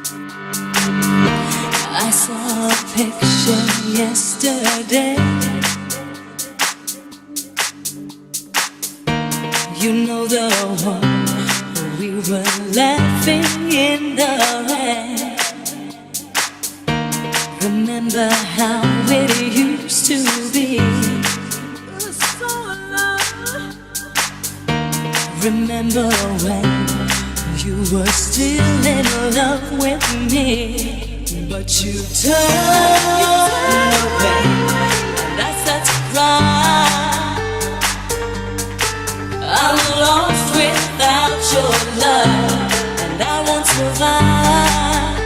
I saw a picture yesterday. You know the one we were laughing in the rain. Remember how it used to be. Remember when you were still in love with me, but you turned away, and I started to cry. I'm lost without your love, and I won't survive.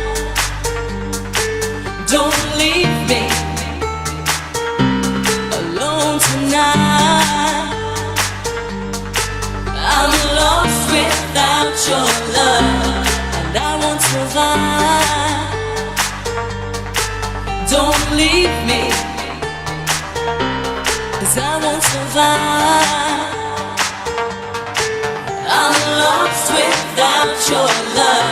Don't leave me alone tonight. I'm lost without your love, and I won't survive. Don't leave me, 'cause I won't survive. I'm lost without your love,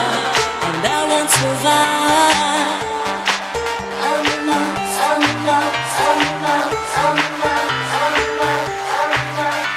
and I won't survive. I'm lost, I'm lost, I'm lost, I'm lost, I'm lost, I'm lost.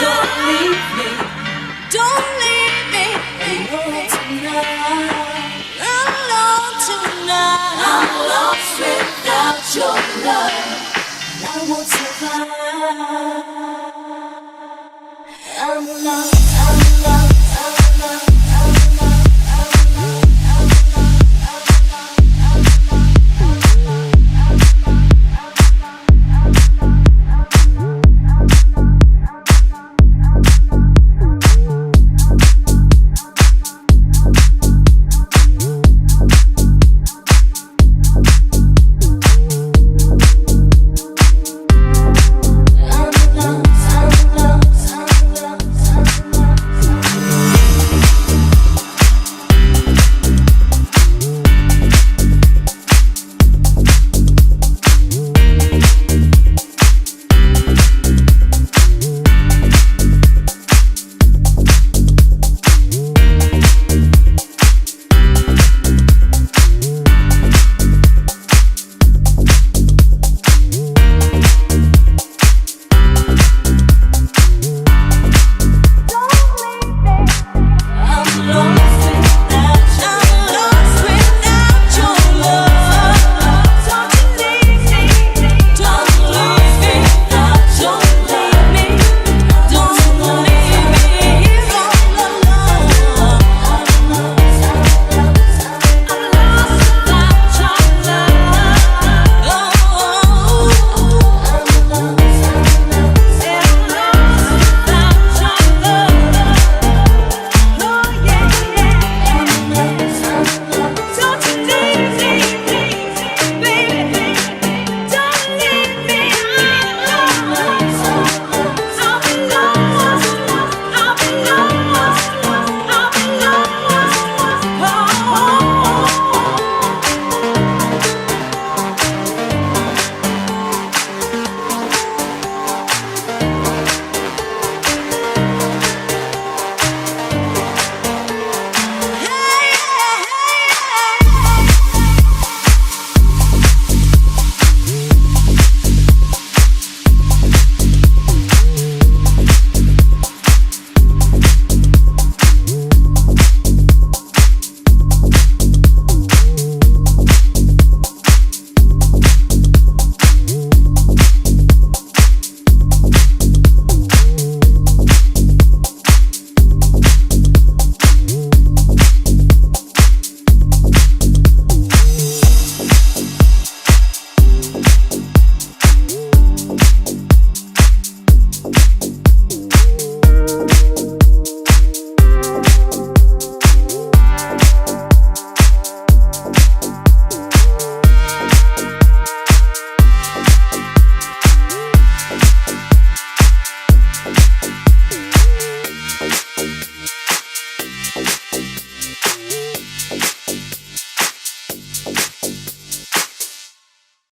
Don't leave me. Don't leave lost without your love. I won't survive. I'm lost.